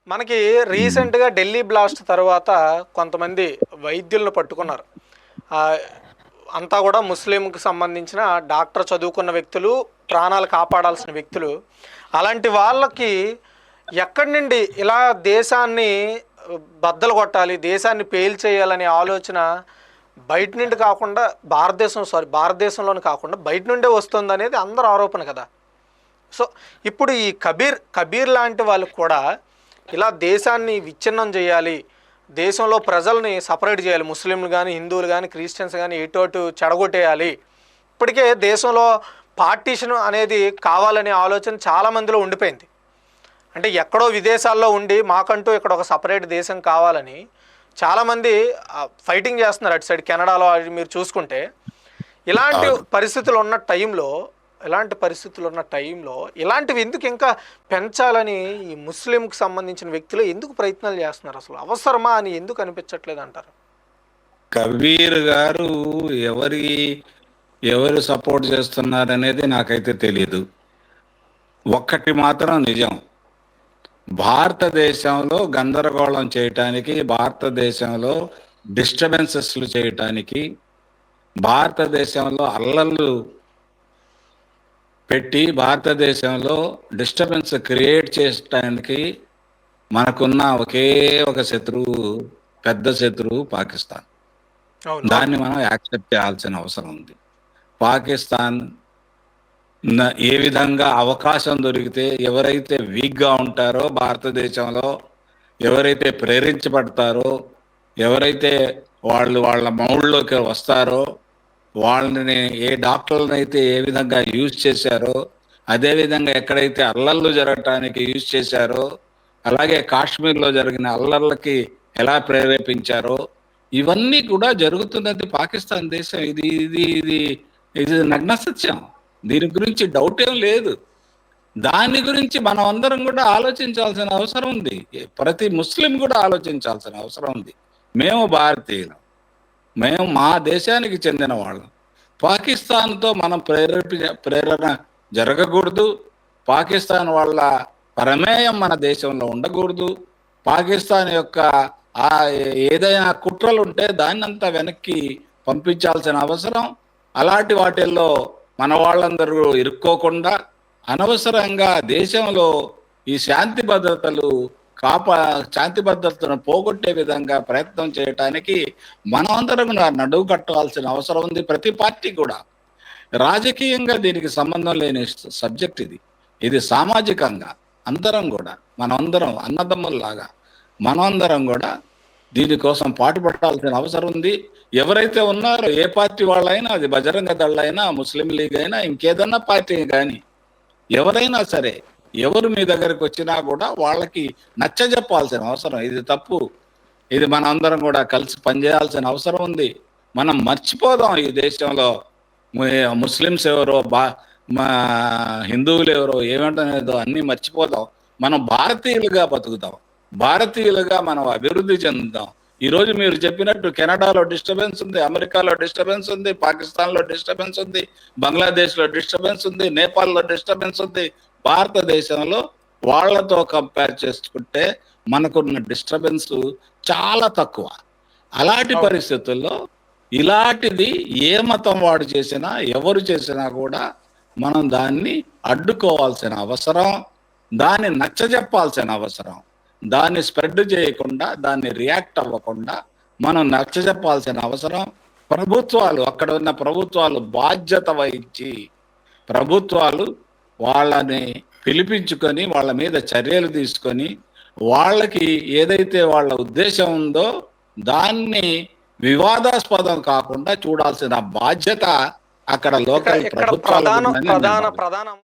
మనకి హ్మ్. రీసెంట్‌గా ఢిల్లీ బ్లాస్ట్ తర్వాత కొంతమంది వైద్యులను పట్టుకున్నారు. ఆహ్, అంతా గూడా ముస్లింకి సంబంధించిన డాక్టర్ చదువుకున్న వ్యక్తులు, ప్రాణాలు కాపాడాల్సిన వ్యక్తులు. అలాంటి వాళ్ళకి ఎక్కడి నుండి ఇలా దేశాన్ని బద్దలు కొట్టాలి, దేశాన్ని పేల్చేయాలనే ఆలోచన బయట నుండి కాకుండా భారతదేశంలోని కాకుండా బయట నుండే వస్తుందనేది అందరి ఆరోపణ కదా! సో, ఇప్పుడు ఈ కబీర్ లాంటి వాళ్ళు కూడా ఇలా దేశాన్ని విచ్ఛిన్నం చేయాలి, దేశంలో ప్రజల్ని సపరేట్ చేయాలి, ముస్లింలు కానీ, హిందువులు కానీ, క్రిస్టియన్స్ కానీ ఎటు అటు చెడగొట్టేయాలి. ఇప్పటికే దేశంలో పార్టీషన్ అనేది కావాలనే ఆలోచన చాలా మందిలో ఉండిపోయింది. అంటే ఎక్కడో విదేశాల్లో ఉండి మాకంటూ ఇక్కడ ఒక సపరేట్ దేశం కావాలని చాలామంది ఫైటింగ్ చేస్తున్నారు. అటు సైడ్ కెనడాలో అది మీరు చూసుకుంటే ఇలాంటి అవును. పరిస్థితులు ఉన్న టైంలో ఇలాంటివి ఎందుకు ఇంకా పెంచాలని ఈ ముస్లింకి సంబంధించిన వ్యక్తులు ఎందుకు ప్రయత్నాలు చేస్తున్నారు? అసలు అవసరమా అని ఎందుకు అనిపించట్లేదు అంటారు? కబీర్ గారు ఎవరి ఎవరు సపోర్ట్ చేస్తున్నారనేది నాకైతే తెలియదు. ఒక్కటి మాత్రం నిజం. భారతదేశంలో గందరగోళం చేయటానికి, భారతదేశంలో డిస్టర్బెన్సెస్లు చేయటానికి, భారతదేశంలో అల్లర్లు పెట్టి, భారతదేశంలో డిస్టర్బెన్స్ క్రియేట్ చేయటానికి మనకున్న ఒకే ఒక శత్రువు, పెద్ద శత్రువు పాకిస్తాన్. అవును. దాన్ని మనం యాక్సెప్ట్ చేయాల్సిన అవసరం ఉంది. పాకిస్తాన్ ఏ విధంగా అవకాశం దొరికితే, ఎవరైతే వీక్గా ఉంటారో భారతదేశంలో, ఎవరైతే ప్రేరేపించబడతారో, ఎవరైతే వాళ్ళ మౌళ్ళలోకి వస్తారో, వాళ్ళని ఏ డాక్టర్లను అయితే ఏ విధంగా యూజ్ చేశారో, అదేవిధంగా ఎక్కడైతే అల్లర్లు జరగటానికి యూజ్ చేశారో, అలాగే కాశ్మీర్లో జరిగిన అల్లర్లకి ఎలా ప్రేరేపించారో, ఇవన్నీ కూడా జరుగుతున్నది పాకిస్తాన్ దేశం. ఇది ఇది ఇది ఇది నగ్న సత్యం. దీని గురించి డౌట్ ఏం లేదు. దాని గురించి మనం అందరం కూడా ఆలోచించాల్సిన అవసరం ఉంది. ప్రతి ముస్లిం కూడా ఆలోచించాల్సిన అవసరం ఉంది. మేము భారతీయులం, మేము మా దేశానికి చెందిన వాళ్ళం. పాకిస్తాన్తో మనం ప్రేరణ జరగకూడదు. పాకిస్తాన్ వాళ్ళ ప్రమేయం మన దేశంలో ఉండకూడదు. పాకిస్తాన్ యొక్క ఆ ఏదైనా కుట్రలు ఉంటే దాన్ని అంతా వెనక్కి పంపించాల్సిన అవసరం. అలాంటి వాటిల్లో మన వాళ్ళందరూ ఇరుక్కోకుండా అనవసరంగా దేశంలో ఈ శాంతి భద్రతను పోగొట్టే విధంగా ప్రయత్నం చేయటానికి మనమందరం నడువు కట్టాల్సిన అవసరం ఉంది. ప్రతి పార్టీ కూడా. రాజకీయంగా దీనికి సంబంధం లేని సబ్జెక్ట్ ఇది. ఇది సామాజికంగా అందరం కూడా, మనమందరం అన్నదమ్ముల్లాగా మనమందరం కూడా దీనికోసం పాటుపడాల్సిన అవసరం ఉంది. ఎవరైతే ఉన్నారో, ఏ పార్టీ వాళ్ళైనా, అది బజరంగ దళ్ అయినా, ముస్లిం లీగ్ అయినా, ఇంకేదన్నా పార్టీ కానీ, ఎవరైనా సరే, ఎవరు మీ దగ్గరికి వచ్చినా కూడా వాళ్ళకి నచ్చజెప్పాల్సిన అవసరం. ఇది తప్పు, ఇది మన అందరం కూడా కలిసి పనిచేయాల్సిన అవసరం ఉంది. మనం మర్చిపోదాం ఈ దేశంలో ముస్లిమ్స్ ఎవరో, హిందువులు ఎవరో, ఏమంటనేదో అన్నీ మర్చిపోదాం. మనం భారతీయులుగా బతుకుదాం, భారతీయులుగా మనం అభివృద్ధి చెందుదాం. ఈరోజు మీరు చెప్పినట్టు కెనడాలో డిస్టర్బెన్స్ ఉంది, అమెరికాలో డిస్టర్బెన్స్ ఉంది, పాకిస్తాన్లో డిస్టర్బెన్స్ ఉంది, బంగ్లాదేశ్లో డిస్టర్బెన్స్ ఉంది, నేపాల్లో డిస్టర్బెన్స్ ఉంది. భారతదేశంలో వాళ్లతో కంపేర్ చేసుకుంటే మనకున్న డిస్టర్బెన్స్ చాలా తక్కువ. అలాంటి పరిస్థితుల్లో ఇలాంటిది ఏ మతం వాడు చేసినా, ఎవరు చేసినా కూడా మనం దాన్ని అడ్డుకోవాల్సిన అవసరం, దాన్ని నచ్చజెప్పాల్సిన అవసరం. దాన్ని స్ప్రెడ్ చేయకుండా, దాన్ని రియాక్ట్ అవ్వకుండా మనం నచ్చజెప్పాల్సిన అవసరం. అక్కడ ఉన్న ప్రభుత్వాలు బాధ్యత వహించి, ప్రభుత్వాలు వాళ్ళని పిలిపించుకొని, వాళ్ళ మీద చర్యలు తీసుకొని, వాళ్ళకి ఏదైతే వాళ్ళ ఉద్దేశం ఉందో దాన్ని వివాదాస్పదం కాకుండా చూడాల్సిన బాధ్యత అక్కడ లోకల్ ప్రభుత్వాలు ప్రధాన